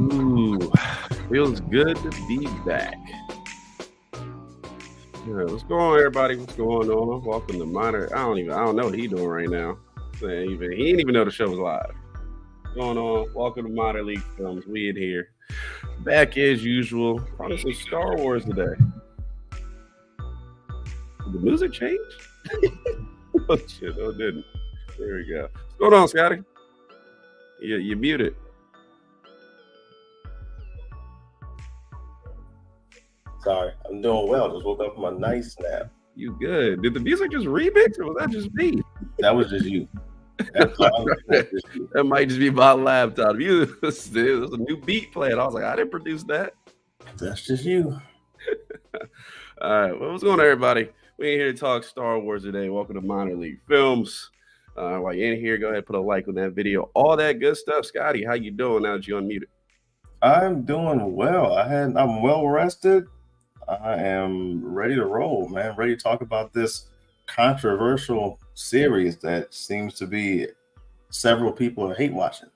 Ooh, feels good to be back. Yeah, what's going on, everybody? What's going on? Welcome to Minor. I don't know what he's doing right now. He didn't even know the show was live. What's going on? Welcome to Minor League Films. We in here, back as usual. Probably some Star Wars today. Did the music change? Oh shit! Oh, it didn't. There we go. What's going on, Scotty? You muted. Sorry, I'm doing well. Just woke up from a nice nap. You good? Did the music just remix, or was that just me? That was just you. That might just be my laptop. There's a new beat playing. I was like, I didn't produce that. That's just you. All right. Well, what's going on, everybody? We ain't here to talk Star Wars today. Welcome to Minor League Films. While you're in here, go ahead and put a like on that video. All that good stuff. Scotty, how you doing now that you're unmuted? I'm doing well. I'm well rested. I am ready to roll, man. Ready to talk about this controversial series that seems to be several people are hate watching.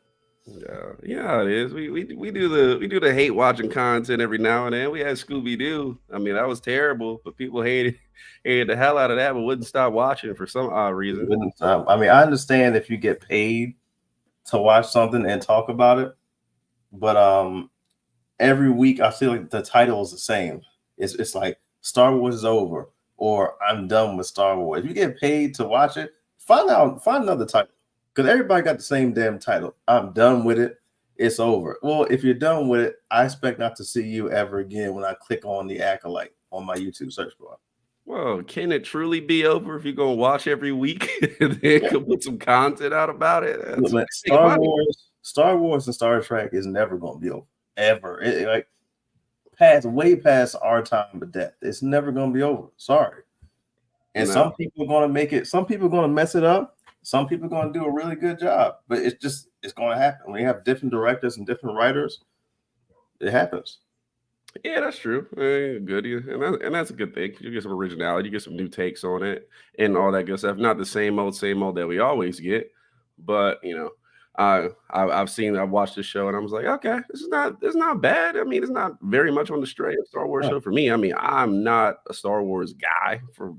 Yeah, it is. We do the hate watching content every now and then. We had Scooby-Doo. I mean, that was terrible, but people hated the hell out of that, but wouldn't stop watching for some odd reason. I mean, I understand if you get paid to watch something and talk about it, but every week I feel like the title is the same. It's like Star Wars is over, or I'm done with Star Wars. If you get paid to watch it, find another title, because everybody got the same damn title. I'm done with it. It's over. Well, if you're done with it, I expect not to see you ever again when I click on the Acolyte on my YouTube search bar. Well, can it truly be over if you're gonna watch every week and then can put some content out about it? Star Wars and Star Trek is never gonna be over ever. Way past our time of death. It's never going to be over. Sorry. And some people are going to make it. Some people are going to mess it up. Some people are going to do a really good job. But it's going to happen. When you have different directors and different writers, it happens. Yeah, that's true. Good. And that's a good thing. You get some originality. You get some new takes on it and all that good stuff. Not the same old that we always get. But, I've watched the show and I was like, okay, it's not bad. I mean, it's not very much on the straight Star Wars show for me. I mean, I'm not a Star Wars guy for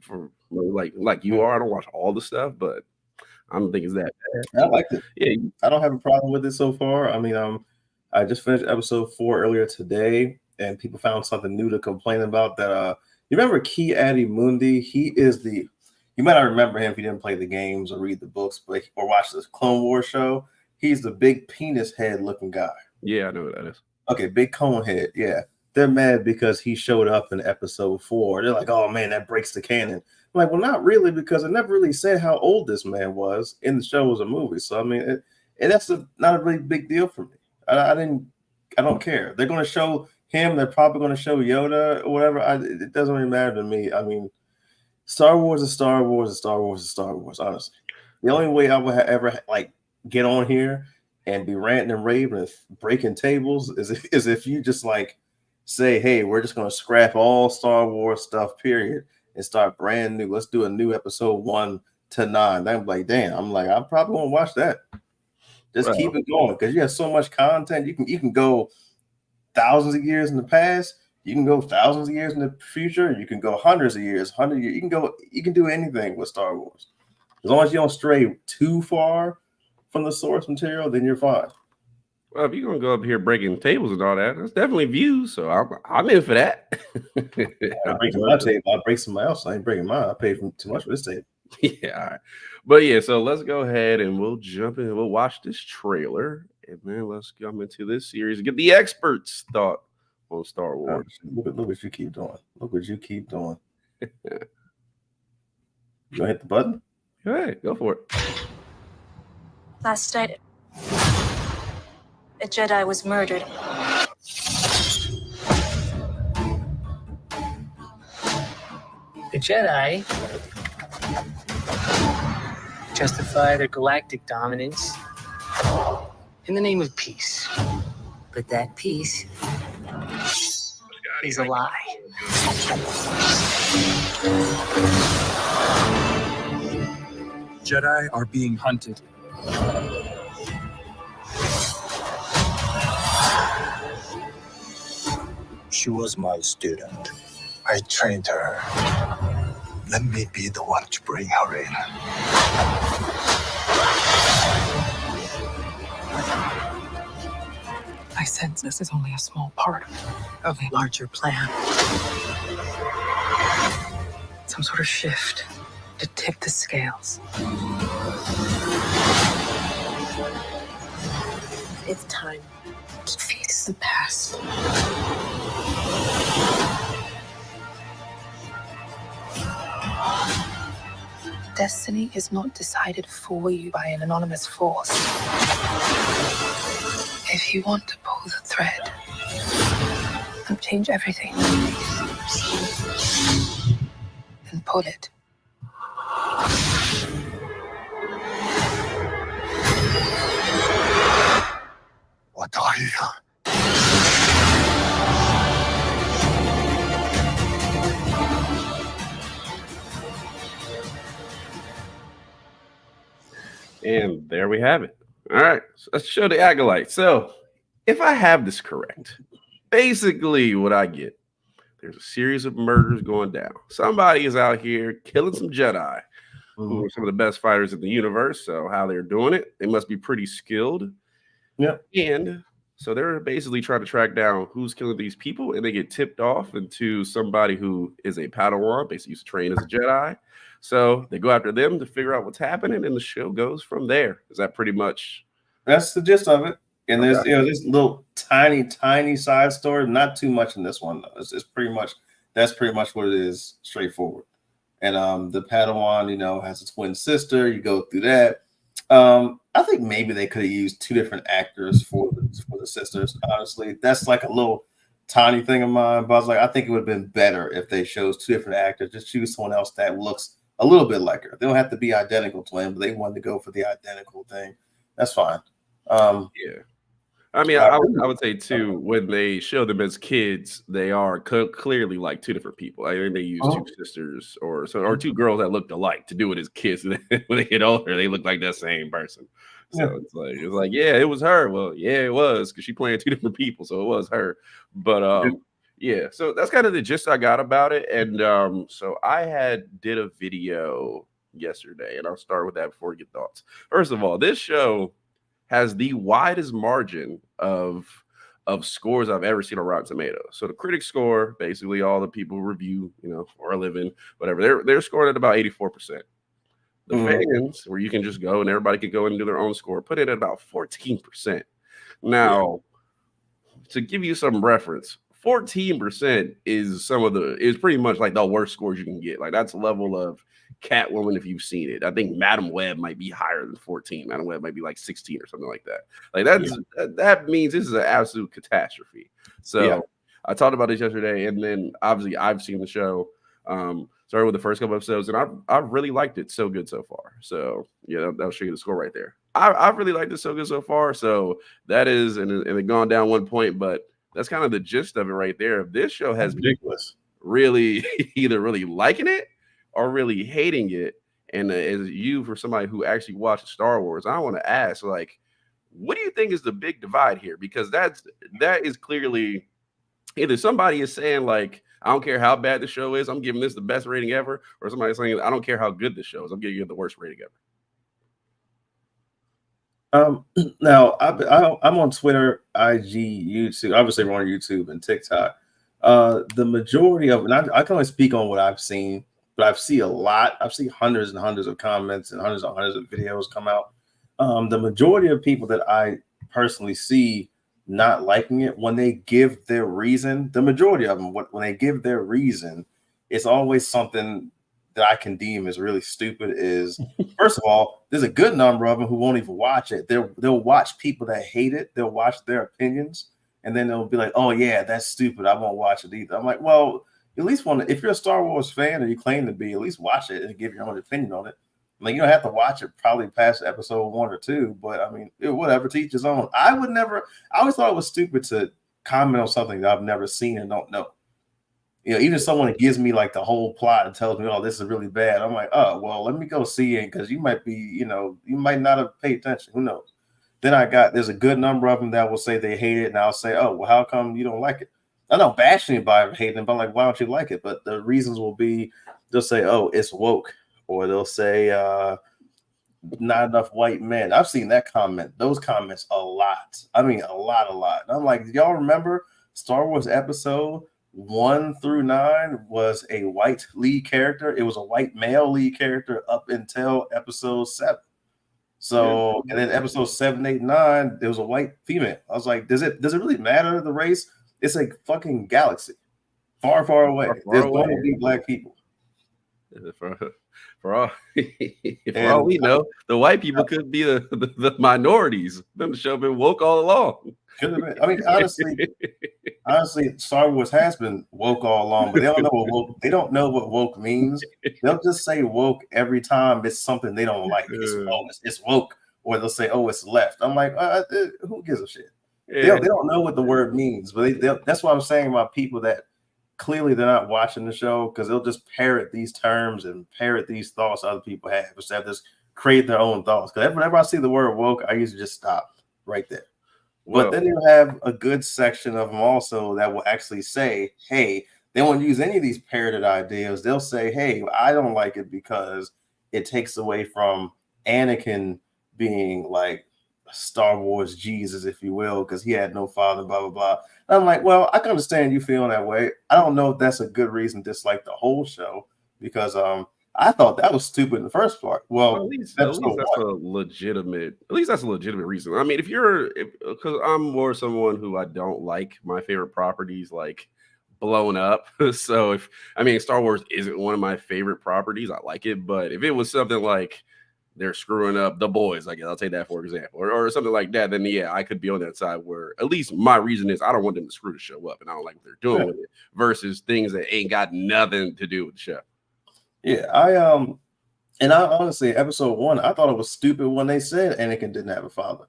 like you are. I don't watch all the stuff, but I don't think it's that bad. I liked it. Yeah, I don't have a problem with it so far. I mean, I just finished episode 4 earlier today, and people found something new to complain about. That you remember Ki-Adi-Mundi? He is you might not remember him if you didn't play the games or read the books, or watch this Clone Wars show. He's the big penis head looking guy. Yeah, I know what that is. Okay, big cone head. Yeah. They're mad because he showed up in episode 4. They're like, oh man, that breaks the canon. I'm like, well, not really, because it never really said how old this man was in the show or movie. So I mean, and that's not a really big deal for me. I don't care. They're going to show him. They're probably going to show Yoda or whatever. It doesn't really matter to me. I mean, Star Wars is Star Wars is Star Wars is Star Wars. Honestly, the only way I would ever get on here and be ranting and raving and breaking tables is if you just say, hey, we're just going to scrap all Star Wars stuff, period, and start brand new. Let's do a new episode 1 to 9. I'm like, damn. I probably won't watch that. Just keep it going, because you have so much content. You can go thousands of years in the past. You can go thousands of years in the future. You can go hundreds of years, 100 years. You can do anything with Star Wars. As long as you don't stray too far from the source material, then you're fine. Well, if you're gonna go up here breaking tables and all that, that's definitely views. So I'm in for that. I break my table. I break somebody else. I ain't breaking mine. I paid too much for this table. Yeah, all right. But yeah, so let's go ahead and we'll jump in. We'll watch this trailer, and then let's come into this series and get the experts' thought on Star Wars. Look what you keep doing. Look what you keep doing. You gonna hit the button? All right, go for it. Last night, a Jedi was murdered. The Jedi justify their galactic dominance in the name of peace. But that peace is a lie. Jedi are being hunted. She was my student. I trained her. Let me be the one to bring her in. I sense this is only a small part of a larger plan. Some sort of shift to tip the scales. It's time To face the past. Destiny is not decided for you by an anonymous force. If you want to pull the thread and change everything, then pull it. What are you? And there we have it. All right, so let's show the Acolyte. So, if I have this correct, basically what I get, there's a series of murders going down. Somebody is out here killing some Jedi, who are some of the best fighters in the universe. So, how they're doing it, they must be pretty skilled. Yep. And so they're basically trying to track down who's killing these people, and they get tipped off into somebody who is a Padawan, basically used to train as a Jedi. So they go after them to figure out what's happening, and the show goes from there. Is that pretty much? That's the gist of it. And there's Okay. this little tiny side story. Not too much in this one though. It's pretty much what it is, straightforward. And the Padawan, has a twin sister. You go through that. I think maybe they could have used two different actors for the sisters. Honestly, that's like a little tiny thing of mine. But I was like, I think it would have been better if they chose two different actors. Just choose someone else that looks a little bit like her. They don't have to be identical twin, but they wanted to go for the identical thing. That's fine. Yeah. I mean, I would say too, when they show them as kids, they are clearly like two different people. I think they use two sisters or two girls that looked alike to do it as kids. And then when they get older, they look like that same person. So it's like, yeah, it was her. Well, yeah, it was because she playing two different people, so it was her. But yeah, so that's kind of the gist I got about it. And so I did a video yesterday, and I'll start with that before we get thoughts. First of all, this show has the widest margin of scores I've ever seen on Rotten Tomatoes. So the critic score, basically all the people who review, for a living, whatever, they're scored at about 84%. The fans, where you can just go and everybody can go and do their own score, put it at about 14%. Now, to give you some reference, 14% is pretty much like the worst scores you can get. Like that's a level of Catwoman if you've seen it. I think Madam Web might be higher than 14. Madam Web might be like 16 or something like that. Like that means this is an absolute catastrophe. So I talked about this yesterday, and then obviously I've seen the show. Started with the first couple episodes, and I've really liked it so good so far. So that'll show you the score right there. I've really liked it so good so far. So that is, and it gone down 1 point, but that's kind of the gist of it right there. This show has ridiculous. Really either really liking it or really hating it. And as for somebody who actually watched Star Wars, I want to ask, like, what do you think is the big divide here? Because that is clearly either somebody is saying like, I don't care how bad the show is, I'm giving this the best rating ever, or somebody's saying I don't care how good the show is, I'm giving you the worst rating ever. Now I'm on Twitter, IG, YouTube. Obviously, we're on YouTube and TikTok. The majority of, and I can only speak on what I've seen, but I've seen a lot. I've seen hundreds and hundreds of comments and hundreds of videos come out. The majority of people that I personally see not liking it, when they give their reason, the majority of them, when they give their reason, it's always something that I can deem as really stupid. Is first of all, there's a good number of them who won't even watch it. They'll watch people that hate it. They'll watch their opinions, and then they'll be like, "Oh yeah, that's stupid. I won't watch it either." I'm like, well, at least if you're a Star Wars fan or you claim to be, at least watch it and give your own opinion on it. Like, you don't have to watch it probably past episode 1 or 2, but I mean, whatever, to each his own. I always thought it was stupid to comment on something that I've never seen and don't know. Even if someone gives me like the whole plot and tells me, "Oh, this is really bad," I'm like, "Oh, well, let me go see it," because you might be, you might not have paid attention. Who knows? Then there's a good number of them that will say they hate it, and I'll say, "Oh, well, how come you don't like it?" I know bashing anybody or hating it, but like, why don't you like it? But the reasons will be they'll say, oh, it's woke, or they'll say not enough white men. I've seen those comments a lot. I mean, a lot. And I'm like, y'all remember Star Wars episode 1 through 9 was a white lead character. It was a white male lead character up until episode 7. So, and then episode 7, 8, 9, there was a white female. I was like, does it really matter the race? It's a fucking galaxy, far away. There's going to be black people. For all we know, the white people could be the minorities. Them show have been woke all along. Could have been. I mean, honestly, Star Wars has been woke all along, but they don't know what woke means. They'll just say woke every time it's something they don't like. It's woke, or they'll say, "Oh, it's left." I'm like, who gives a shit? Yeah. They don't know what the word means, but that's what I'm saying about people that clearly they're not watching the show, because they'll just parrot these terms and parrot these thoughts other people have instead of just create their own thoughts. Because whenever I see the word woke, I usually just stop right there. But then you have a good section of them also that will actually say, hey, they won't use any of these parroted ideas. They'll say, hey, I don't like it because it takes away from Anakin being like Star Wars Jesus, if you will, because he had no father, blah, blah, blah. And I'm like, well, I can understand you feeling that way. I don't know if that's a good reason to dislike the whole show, because I thought that was stupid in the first part. Well, at least that's a legitimate reason. I mean, because I'm more someone who I don't like my favorite properties like blown up. So Star Wars isn't one of my favorite properties. I like it, but if it was something like they're screwing up The Boys, I guess I'll take that for example, or something like that, then yeah, I could be on that side where at least my reason is I don't want them to screw the show up, and I don't like what they're doing with it, versus things that ain't got nothing to do with the show. Yeah, I honestly, episode 1, I thought it was stupid when they said Anakin didn't have a father.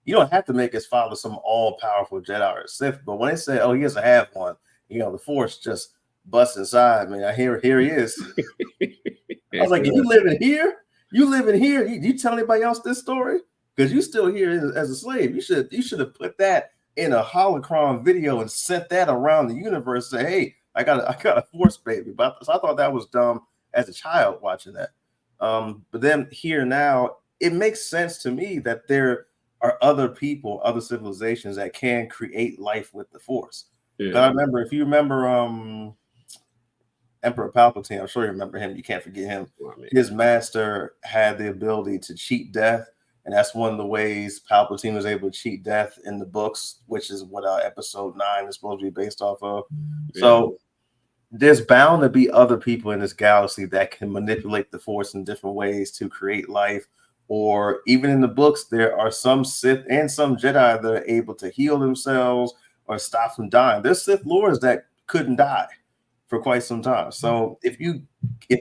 You don't have to make his father some all-powerful Jedi or Sith, but when they said, oh, he doesn't have one, the Force just busts inside. Here he is. I was like, you live in here? You live in here? You tell anybody else this story? Because you still here as a slave. You should have put that in a holocron video and sent that around the universe. Say, hey, I got a Force baby. But so I thought that was dumb as a child watching that. But then here now, it makes sense to me that there are other people, other civilizations that can create life with the Force. Yeah. I remember, if you remember Emperor Palpatine, I'm sure you remember him. You can't forget him. His master had the ability to cheat death, and that's one of the ways Palpatine was able to cheat death in the books, which is what episode 9 is supposed to be based off of. Yeah. So there's bound to be other people in this galaxy that can manipulate the Force in different ways to create life. Or even in the books, there are some Sith and some Jedi that are able to heal themselves or stop from dying. There's Sith lords that couldn't die for quite some time. So if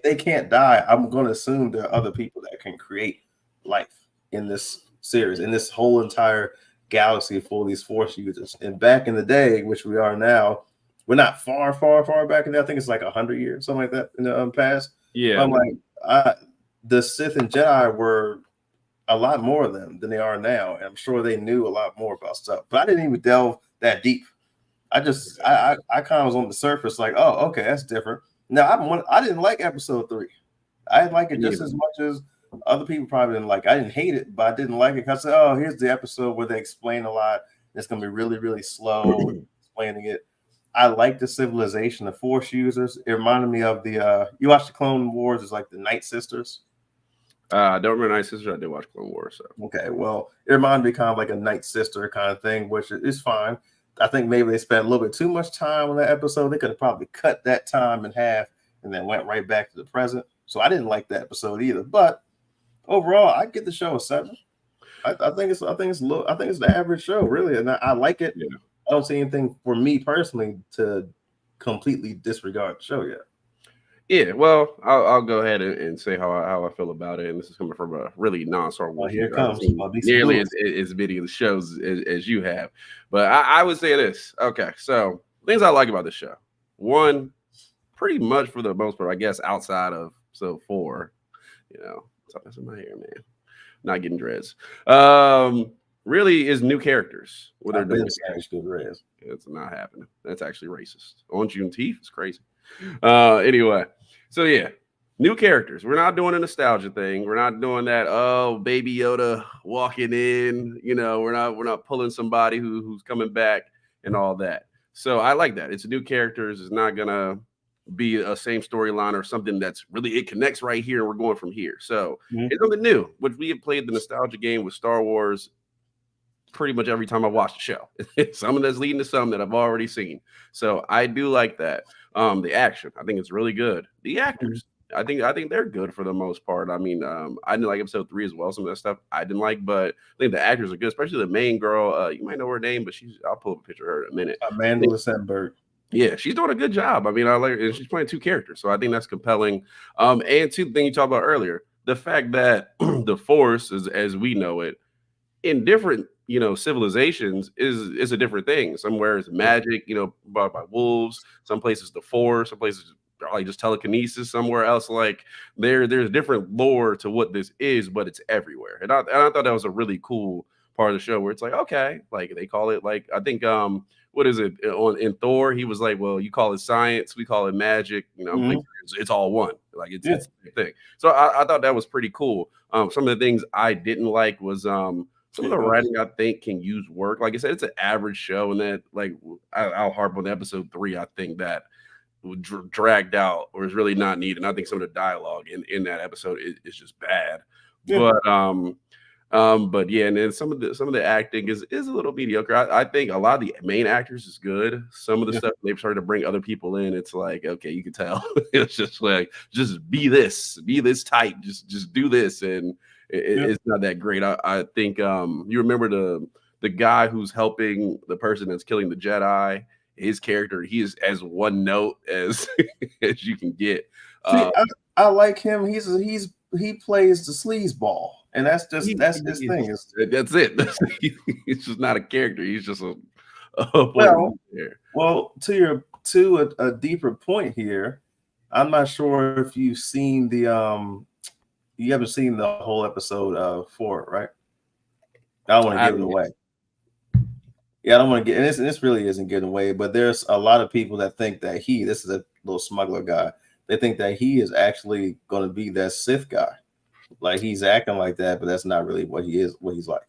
they can't die, I'm going to assume there are other people that can create life in this series, in this whole entire galaxy full of these Force users. And back in the day, which we are now, we're not far back in there. I think it's like 100 years, something like that in the past. Yeah. I'm like, the Sith and Jedi were a lot more of them than they are now. And I'm sure they knew a lot more about stuff. But I didn't even delve that deep. I kind of was on the surface like, oh, okay, that's different. Now, I didn't like episode 3. I didn't like it just as much as other people probably didn't like it. I didn't hate it, but I didn't like it because I said, oh, here's the episode where they explain a lot. It's going to be really, really slow explaining it. I like the civilization of Force users. It reminded me of you watched the Clone Wars. It's like the Night Sisters. I don't remember Night Sisters. I did watch Clone Wars. So. Okay, well, it reminded me kind of like a Night Sister kind of thing, which is fine. I think maybe they spent a little bit too much time on that episode. They could have probably cut that time in half and then went right back to the present. So I didn't like that episode either. But overall, I get the show a 7. I think it's the average show, really, and I like it. Yeah. I don't see anything for me personally to completely disregard the show yet. Yeah, well, I'll go ahead and say how I feel about it, and this is coming from a really non-Star Wars. Well, here it comes. Nearly as many of the shows as you have, but I would say this. Okay, so things I like about the show. One, pretty much for the most part, I guess, outside of 4, stop messing my hair, man. Not getting dreads. really is new characters. What they're I've been doing. saying Scooter is. It's not happening. That's actually racist. On Juneteenth, it's crazy. Anyway, so yeah, new characters. We're not doing a nostalgia thing. We're not doing that. Oh, Baby Yoda walking in. You know, we're not pulling somebody who's coming back and all that. So I like that. It's new characters. It's not gonna be a same storyline or something that's really it connects right here and we're going from here. So it's something new. Which we have played the nostalgia game with Star Wars pretty much every time I watch the show. Some of that's leading to some that I've already seen. So I do like that. The action, I think it's really good. The actors, I think they're good for the most part. I mean, I didn't like episode 3 as well. Some of that stuff I didn't like, but I think the actors are good, especially the main girl. You might know her name, but I'll pull up a picture of her in a minute. Amanda Sandberg. Yeah, she's doing a good job. I mean, I like her, and she's playing 2 characters, so I think that's compelling. And 2 thing you talked about earlier, the fact that the Force is as we know it in different civilizations is a different thing. Somewhere it's magic, brought by wolves. Some places the Force. Some places probably just telekinesis. Somewhere else, like there's different lore to what this is, but it's everywhere. And I thought that was a really cool part of the show where it's like, okay, like they call it like I think what is it in Thor? He was like, well, you call it science, we call it magic. Like, it's all one. Like it's the same thing. So I thought that was pretty cool. Some of the things I didn't like was some of the writing I think can use work. Like I said, it's an average show, and that like I'll harp on episode 3. I think that dragged out or is really not needed. And I think some of the dialogue in that episode is just bad. Yeah. But yeah, and then some of the acting is a little mediocre. I think a lot of the main actors is good. Some of the stuff they've started to bring other people in, it's like, okay, you can tell it's just like just be this type, just do this, and it's not that great. I think you remember the guy who's helping the person that's killing the Jedi. His character, he is as one note as as you can get. I like him. He plays the sleazeball, and that's his thing. That's it. He's just not a character. He's just a well. To a deeper point here, I'm not sure if you've seen you haven't seen the whole episode 4, right? I don't want to give it away. Yeah, I don't want to get, and this really isn't getting away, but there's a lot of people that think that this is a little smuggler guy. They think that he is actually going to be that Sith guy. Like he's acting like that, but that's not really what he is, what he's like.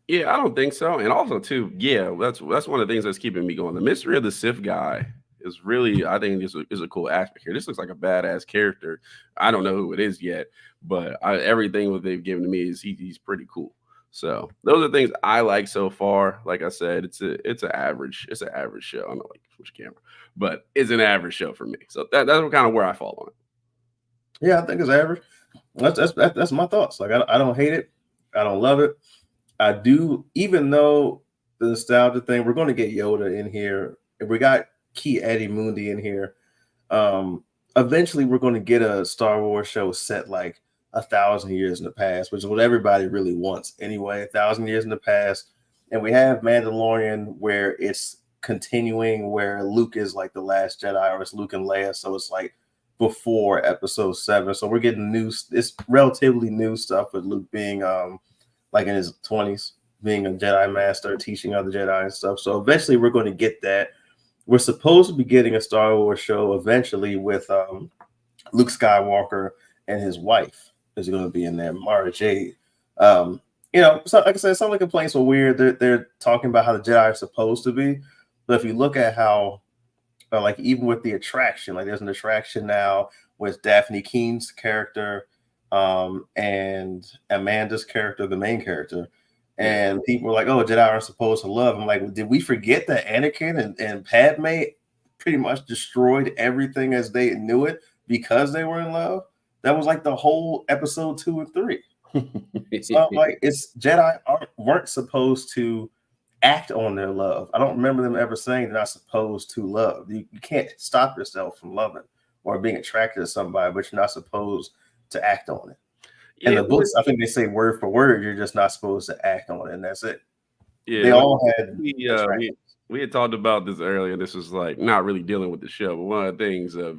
Yeah, I don't think so. And also too, yeah, that's one of the things that's keeping me going. The mystery of the Sith guy is really, I think is a cool aspect here. This looks like a badass character. I don't know who it is yet, but everything what they've given to me is he's pretty cool. So those are things I like so far. Like I said, it's an average show. I don't know, like switch camera, but it's an average show for me. So that's kind of where I fall on it. Yeah, I think it's average. That's my thoughts. Like I don't hate it. I don't love it. I do, even though the nostalgia thing, we're going to get Yoda in here. If we got Key Eddie Mundi in here, eventually we're going to get a Star Wars show set like 1,000 years in the past, which is what everybody really wants anyway. 1,000 years in the past, and we have Mandalorian where it's continuing, where Luke is like the last Jedi, or it's Luke and Leia, so it's like before episode 7. So we're getting it's relatively new stuff with Luke being like in his 20s, being a Jedi master, teaching other Jedi and stuff. So eventually we're going to get that. We're supposed to be getting a Star Wars show eventually with Luke Skywalker and his wife is going to be in there, Mara Jade. So like I said, some of the complaints were weird. They're talking about how the Jedi are supposed to be, but if you look at how, like even with the attraction, like there's an attraction now with Daphne Keene's character and Amanda's character, the main character, and people were like, "Oh, Jedi aren't supposed to love." I'm like, did we forget that Anakin and Padme pretty much destroyed everything as they knew it because they were in love? That was like the whole episode 2 and 3. So like, it's Jedi weren't supposed to act on their love. I don't remember them ever saying they're not supposed to love. You can't stop yourself from loving or being attracted to somebody, but you're not supposed to act on it. Yeah, and the books, I think they say word for word, you're just not supposed to act on it, and that's it. Yeah, they all had. We had talked about this earlier. This was like not really dealing with the show, but one of the things of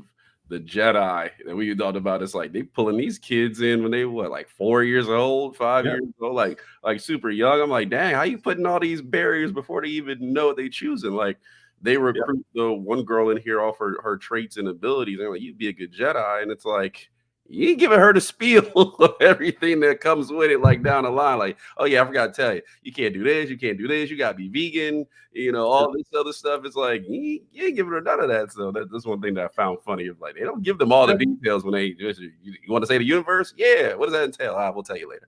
the Jedi that we talked about. It's like they pulling these kids in when they what, like 4 years old, 5 years old, like super young. I'm like, dang, how you putting all these barriers before they even know what they choosing? Like they recruit the one girl in here off her traits and abilities. They're like, you'd be a good Jedi, and it's like you ain't giving her the spiel of everything that comes with it, like down the line. Like, oh yeah, I forgot to tell you, you can't do this, you can't do this, you gotta be vegan, all this other stuff. It's like you ain't giving her none of that. So that's one thing that I found funny. Of like they don't give them all the details when they just you want to say the universe? Yeah, what does that entail? We'll tell you later.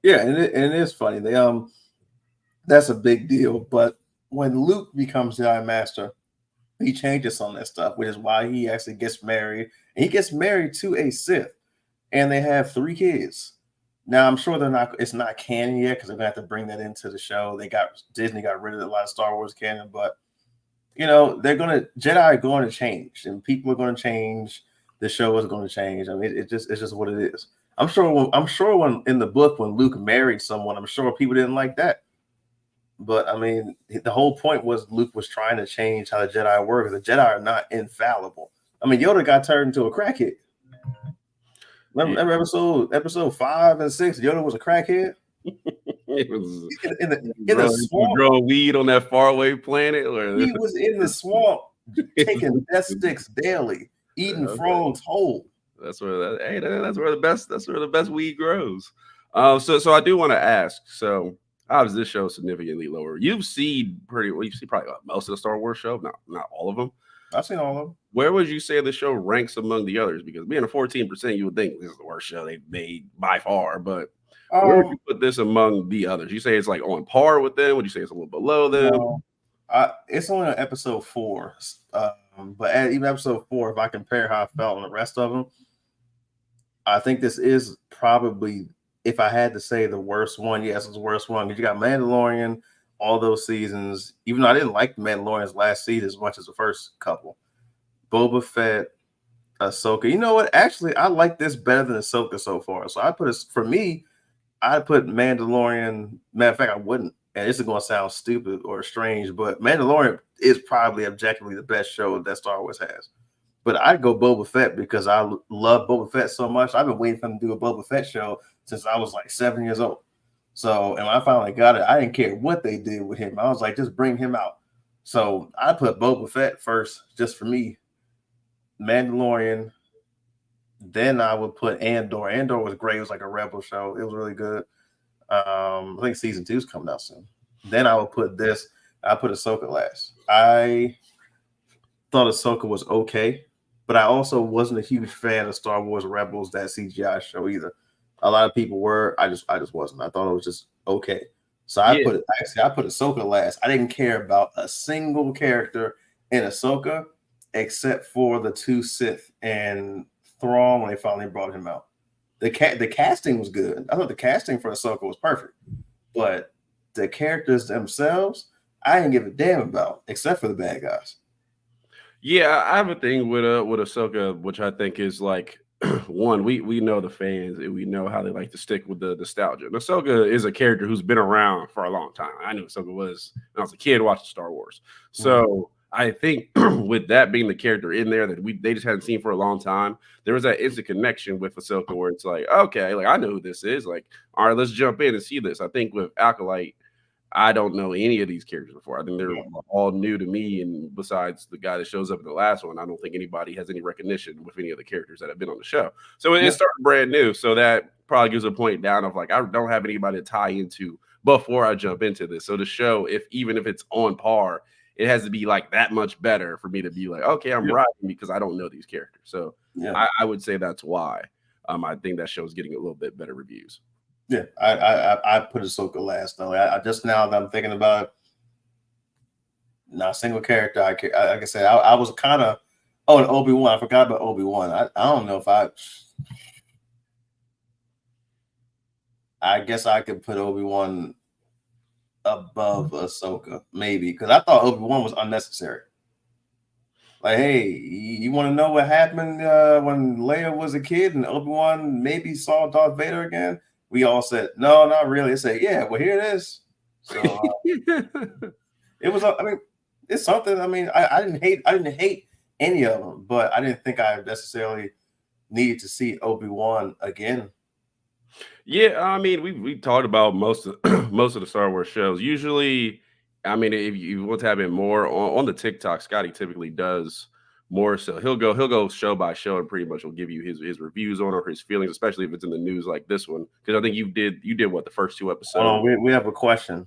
Yeah, and it is funny. They that's a big deal. But when Luke becomes Jedi Master, he changes on that stuff, which is why he actually gets married. And he gets married to a Sith, and they have 3 kids. Now I'm sure it's not canon yet because they're gonna have to bring that into the show. Disney got rid of a lot of Star Wars canon, but Jedi are going to change, and people are going to change. The show is going to change. I mean, it's just what it is. I'm sure when in the book when Luke married someone, I'm sure people didn't like that. But I mean, the whole point was Luke was trying to change how the Jedi work. The Jedi are not infallible. I mean, Yoda got turned into a crackhead. Remember episode 5 and 6? Yoda was a crackhead. It was in the swamp, growing weed on that faraway planet. He was in the swamp taking death sticks daily, eating frogs whole. That's where the best weed grows. So I do want to ask. So how is this show significantly lower? You've seen probably most of the Star Wars show, not all of them. I've seen all of them. Where would you say the show ranks among the others? Because being a 14%, you would think this is the worst show they've made by far. But where would you put this among the others? You say it's like on par with them? Would you say it's a little below them? No, it's only on episode 4. But at even episode 4, if I compare how I felt on the rest of them, I think this is probably, if I had to say the worst one, yes, it's the worst one. Because you got Mandalorian, all those seasons, even though I didn't like the Mandalorian's last season as much as the first couple. Boba Fett, Ahsoka. You know what? Actually, I like this better than Ahsoka so far. So I'd put Mandalorian. Matter of fact, I wouldn't. And this is going to sound stupid or strange, but Mandalorian is probably objectively the best show that Star Wars has. But I'd go Boba Fett because I love Boba Fett so much. I've been waiting for him to do a Boba Fett show since I was like 7 years old. So, and when I finally got it, I didn't care what they did with him. I was like, just bring him out. So I put Boba Fett first, just for me. Mandalorian. Then I would put Andor. Andor was great. It was like a rebel show. It was really good. I think season 2 is coming out soon. Then I would put this. I put Ahsoka last. I thought Ahsoka was okay, but I also wasn't a huge fan of Star Wars Rebels, that CGI show either. A lot of people were. I just wasn't. I thought it was just okay. So I put Ahsoka last. I didn't care about a single character in Ahsoka except for the 2 Sith and Thrawn when they finally brought him out. The casting was good. I thought the casting for Ahsoka was perfect, but the characters themselves, I didn't give a damn about, except for the bad guys. Yeah, I have a thing with Ahsoka, which I think is like one, we know the fans and we know how they like to stick with the nostalgia. And Ahsoka is a character who's been around for a long time. I knew Ahsoka was when I was a kid watching Star Wars. So I think with that being the character in there that they just hadn't seen for a long time, there was that instant connection with Ahsoka where it's like, okay, like I know who this is. Like, all right, let's jump in and see this. I think with Acolyte, I don't know any of these characters before. I think they're all new to me. And besides the guy that shows up in the last one, I don't think anybody has any recognition with any of the characters that have been on the show. So it started brand new. So that probably gives a point down of like, I don't have anybody to tie into before I jump into this. So the show, even if it's on par, it has to be like that much better for me to be like, okay, I'm riding because I don't know these characters. So I would say that's why I think that show's getting a little bit better reviews. Yeah, I put Ahsoka last though. I just now that I'm thinking about it, not a single character. Like I said, I was kind of and Obi-Wan. I forgot about Obi-Wan. I don't know if I guess I could put Obi-Wan above Ahsoka, maybe, because I thought Obi-Wan was unnecessary. Like, hey, you want to know what happened when Leia was a kid and Obi-Wan maybe saw Darth Vader again? We all said, no, not really. They said, yeah, well, here it is. So it was, I mean, it's something. I mean, I didn't hate any of them, but I didn't think I necessarily needed to see Obi-Wan again. Yeah, I mean, we talked about most of most of the Star Wars shows. Usually, I mean, if you want to have it more on the TikTok, Scotty typically does more. So he'll go show by show and pretty much will give you his reviews on or his feelings, especially if it's in the news like this one. Because I think you did what the first two episodes. We have a question.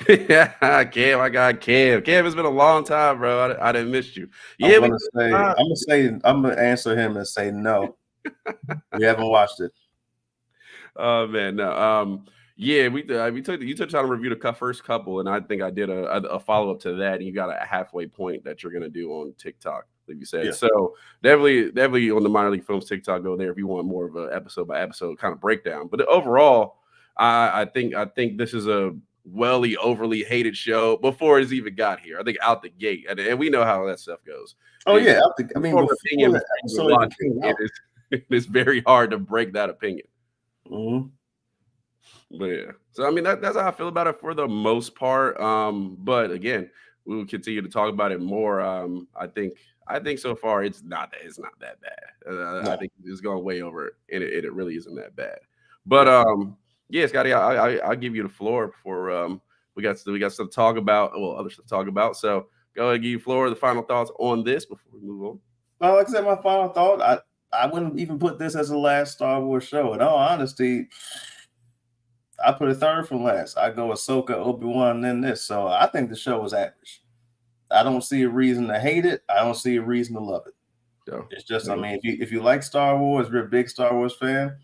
Yeah, Cam, I got Cam. Cam, it's been a long time, bro. I didn't miss you. Yeah, I'm gonna answer him and say no. We haven't watched it. Oh man, no. Yeah, you touched on a review the first couple, and I think I did a follow up to that. And you got a halfway point that you're gonna do on TikTok, like you said. Yeah. So definitely on the Minor League Films TikTok, go there if you want more of a episode by episode kind of breakdown. But overall, I think this is a overly hated show before it's even got here. I think out the gate, and we know how that stuff goes. Oh yeah, before it's very hard to break that opinion. Mm-hmm. But yeah, so I mean that's how I feel about it for the most part. But again, we will continue to talk about it more. I think so far it's not that bad. No. I think it's going way over it, and it really isn't that bad. But yeah, Scotty, I'll give you the floor before we got stuff to talk about. Well, other stuff to talk about. So go ahead and give you the floor. The final thoughts on this before we move on. Well, like I said, my final thought, I wouldn't even put this as the last Star Wars show. In all honesty, I put it third from last. I go Ahsoka, Obi-Wan, and then this. So I think the show was average. I don't see a reason to hate it. I don't see a reason to love it. No. It's just, I mean, if you like Star Wars, if you're a big Star Wars fan,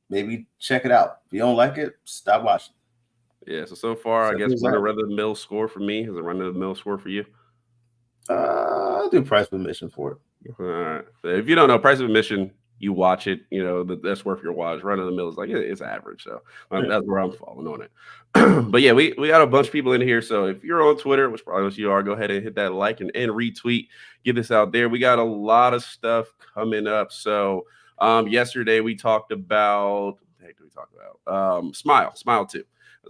maybe check it out. If you don't like it, stop watching. Yeah, so far, I guess run a run-of-the-mill score for me. Is a run-of-the-mill score for you? I'll do price of admission for it. All right. So if you don't know, price of admission, you watch it, that's worth your watch. Run of the mill is like it's average. So that's where I'm falling on it. But yeah, we got a bunch of people in here. So if you're on Twitter, which probably most you are, go ahead and hit that like and retweet. Get this out there. We got a lot of stuff coming up. So yesterday we talked about what the heck did we talk about? Smile 2.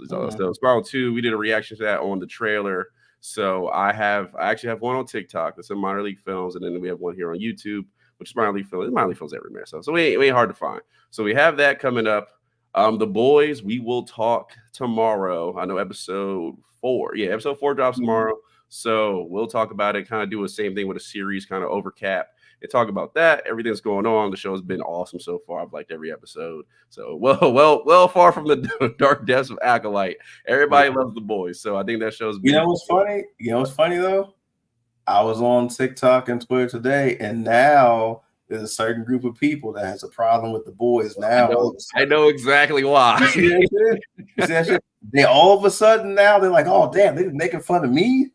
So Smile 2, we did a reaction to that on the trailer. So I actually have one on TikTok. That's in Minor League Films, and then we have one here on YouTube, which is Minor League Films. Minor League Films everywhere. So we ain't hard to find. So we have that coming up. The Boys, we will talk tomorrow. I know episode 4. Yeah, episode 4 drops tomorrow. So we'll talk about it, kind of do the same thing with a series, kind of overcap and talk about that. Everything's going on. The show has been awesome so far. I've liked every episode. So well far from the dark depths of Acolyte. Everybody loves The Boys. So I think that show's been. You know what's funny? You know what's funny though? I was on TikTok and Twitter today, and now there's a certain group of people that has a problem with The Boys now. I know exactly why. You see that shit? They all of a sudden now they're like, oh damn, they're making fun of me.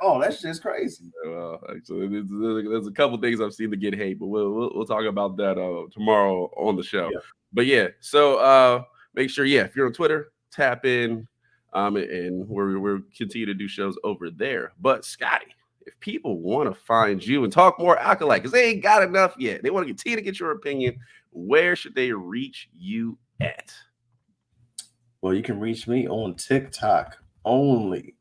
Oh, that shit's crazy. Well, actually, there's a couple things I've seen to get hate, but we'll talk about that tomorrow on the show. Yeah. But yeah, so make sure, if you're on Twitter, tap in, and we'll continue to do shows over there. But Scotty, if people want to find you and talk more Acolyte, because they ain't got enough yet, they want to continue to get your opinion, where should they reach you at? Well, you can reach me on TikTok only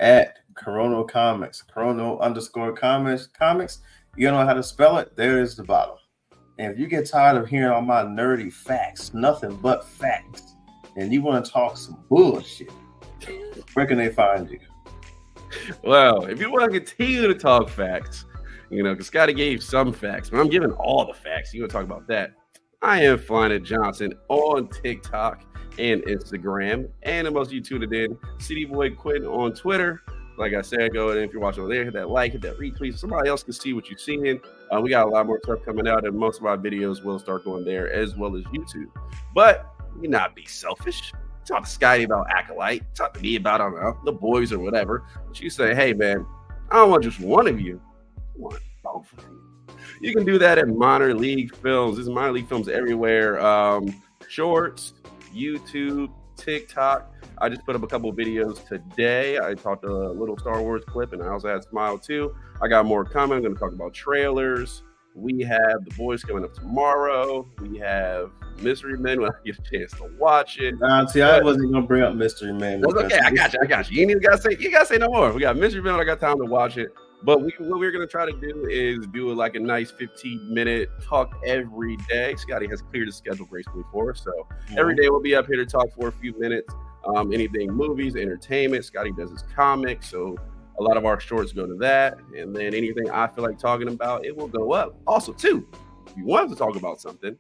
at Chrono Comics, Chrono_comics. You don't know how to spell it? There is the bottom. And if you get tired of hearing all my nerdy facts, nothing but facts, and you want to talk some bullshit, where can they find you? Well, if you want to continue to talk facts, because Scotty gave some facts, but I'm giving all the facts. You want to talk about that? I am Flynn Johnson on TikTok and Instagram, and the most you tuned in, City Boy Quinn on Twitter. Like I said, go ahead, if you're watching over there, hit that like, hit that retweet, so somebody else can see what you're seeing. We got a lot more stuff coming out, and most of our videos will start going there as well as YouTube. But you not be selfish. Talk to Scotty about Acolyte. Talk to me about, I don't know, The Boys or whatever. But you say, hey, man, I don't want just one of you. I want both of you. You can do that at Minor League Films. This is Minor League Films everywhere. Shorts, YouTube, TikTok. I just put up a couple of videos today. I talked a little Star Wars clip, and I also had Smile 2. I got more coming. I'm going to talk about trailers. We have The Boys coming up tomorrow. We have Mystery Men when I get a chance to watch it. I wasn't going to bring up Mystery Men. Okay, I got you. You gotta say no more. We got Mystery Men when I got time to watch it. But what we're gonna try to do is do like a nice 15-minute talk every day. Scotty has cleared his schedule gracefully for us, so every day we'll be up here to talk for a few minutes. Anything movies, entertainment. Scotty does his comics, so a lot of our shorts go to that. And then anything I feel like talking about, it will go up. Also, too, if you want to talk about something,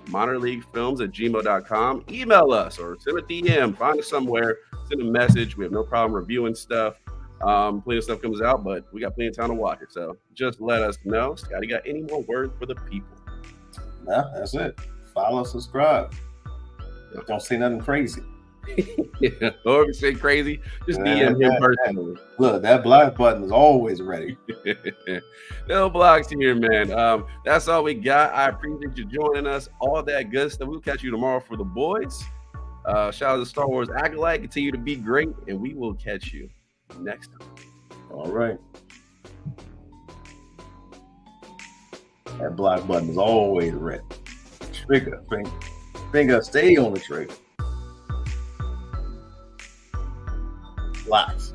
minorleaguefilms@gmail.com. Email us or send a DM. Find us somewhere. Send a message. We have no problem reviewing stuff. Plenty of stuff comes out, but we got plenty of time to watch it. So just let us know. Scotty, got any more words for the people? No, that's it. Follow, subscribe. Don't say nothing crazy. Yeah, or if you say crazy, just DM him personally. Look, that block button is always ready. No blocks here, man. That's all we got. I appreciate you joining us. All that good stuff. We'll catch you tomorrow for the boys. Shout out to Star Wars Acolyte. Continue to be great, and we will catch you next time. All right. That block button is always ready. Trigger, finger, stay on the trigger. Blocks.